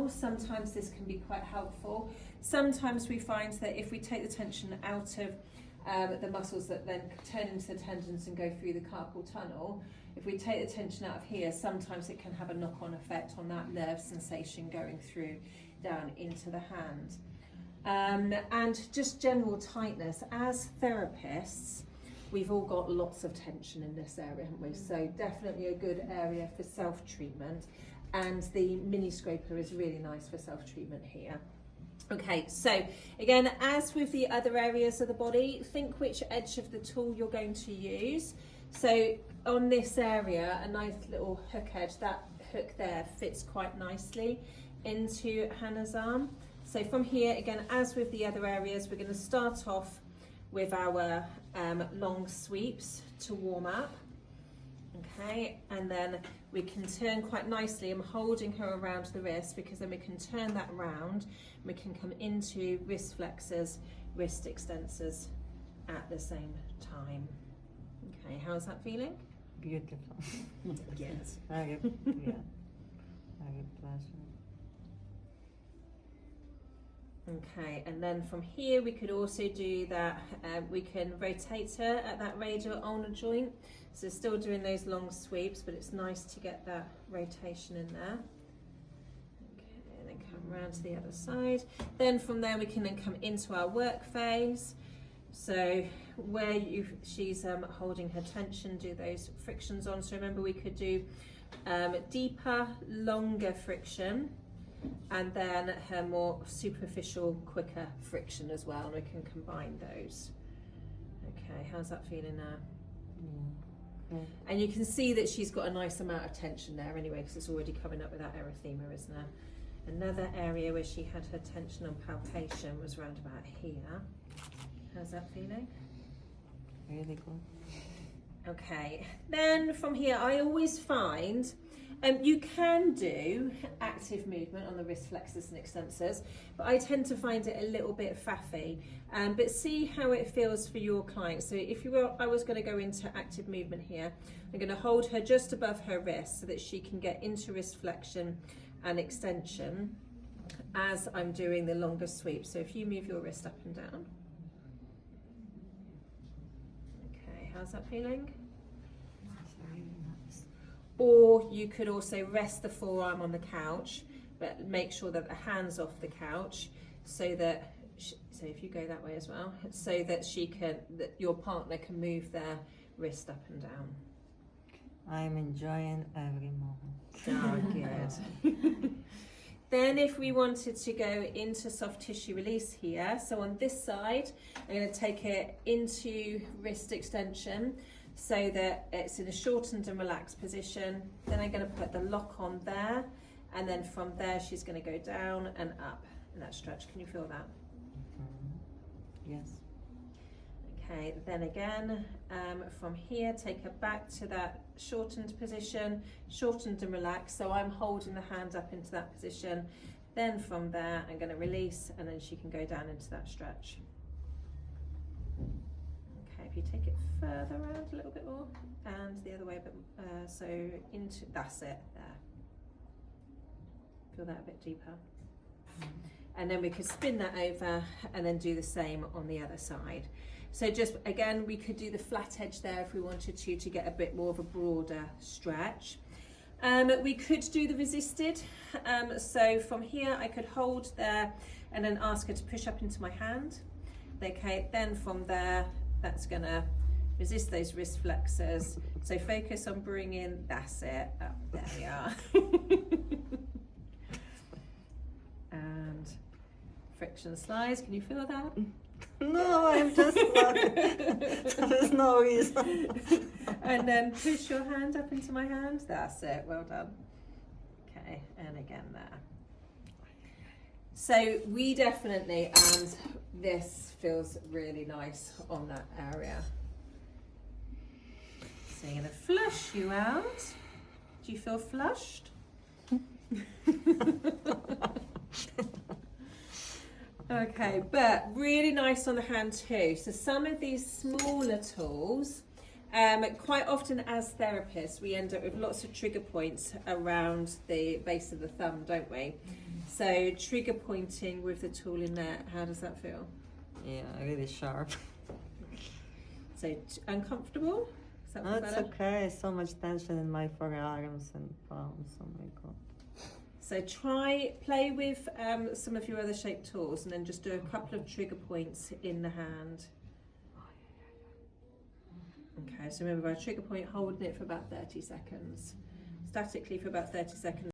well. Sometimes this can be quite helpful. Sometimes we find that if we take the tension out of the muscles that then turn into the tendons and go through the carpal tunnel, if we take the tension out of here, sometimes it can have a knock-on effect on that nerve sensation going through down into the hand. And just general tightness. As therapists, we've all got lots of tension in this area, haven't we? So definitely a good area for self-treatment. And the mini scraper is really nice for self-treatment here. Okay, so again, as with the other areas of the body, think which edge of the tool you're going to use. So on this area, a nice little hook edge, that hook there fits quite nicely into Hannah's arm. So from here, again, as with the other areas, we're going to start off with our long sweeps to warm up. Okay, and then we can turn quite nicely. I'm holding her around the wrist because then we can turn that round and we can come into wrist flexors, wrist extensors at the same time. Okay, how's that feeling? Beautiful. Yes. Very, yeah, very pleasant. Okay, and then from here we could also do that, we can rotate her at that radial ulnar joint. So still doing those long sweeps, but it's nice to get that rotation in there. Okay, and then come around to the other side. Then from there we can then come into our work phase. So where she's holding her tension, do those frictions on. So remember we could do deeper, longer friction, and then her more superficial, quicker friction as well, and we can combine those. Okay, how's that feeling now? Yeah. And you can see that she's got a nice amount of tension there anyway, because it's already coming up with that erythema, isn't it? Another area where she had her tension on palpation was around about here. How's that feeling? Really good. Okay, then from here I always find you can do active movement on the wrist flexors and extensors, but I tend to find it a little bit faffy. But see how it feels for your client. So if I was going to go into active movement here, I'm going to hold her just above her wrist so that she can get into wrist flexion and extension as I'm doing the longer sweep. So if you move your wrist up and down. Okay, how's that feeling? Or you could also rest the forearm on the couch, but make sure that the hand's off the couch, so that, so if you go that way as well, so that that your partner can move their wrist up and down. I'm enjoying every moment. Oh, good. Then if we wanted to go into soft tissue release here, so on this side, I'm going to take it into wrist extension, so that it's in a shortened and relaxed position. Then I'm going to put the lock on there, and then from there she's going to go down and up in that stretch. Can you feel that? Yes. Okay, then again, from here, take her back to that shortened position, shortened and relaxed. So I'm holding the hand up into that position. Then from there, I'm going to release, and then she can go down into that stretch. If you take it further around a little bit more, and the other way, but so into, that's it, there. Feel that a bit deeper. And then we could spin that over and then do the same on the other side. So just, again, we could do the flat edge there if we wanted to get a bit more of a broader stretch. We could do the resisted. So from here, I could hold there and then ask her to push up into my hand. Okay, then from there, that's going to resist those wrist flexors. So focus on bringing, that's it, up, there we are. And friction slides, can you feel that? No, I'm just there's no reason. And then push your hand up into my hand, that's it, well done. Okay, and again there. So we definitely, and this feels really nice on that area. So I'm going to flush you out. Do you feel flushed? Okay, but really nice on the hand too. So some of these smaller tools, quite often as therapists, we end up with lots of trigger points around the base of the thumb, don't we? So trigger pointing with the tool in there, how does that feel? Yeah, really sharp. So uncomfortable? Is that No, feel it's better? okay. So much tension in my forearms and palms. Oh my god. So play with some of your other shaped tools and then just do a couple of trigger points in the hand. Okay, so remember by trigger point, holding it for about 30 seconds. Statically for about 30 seconds.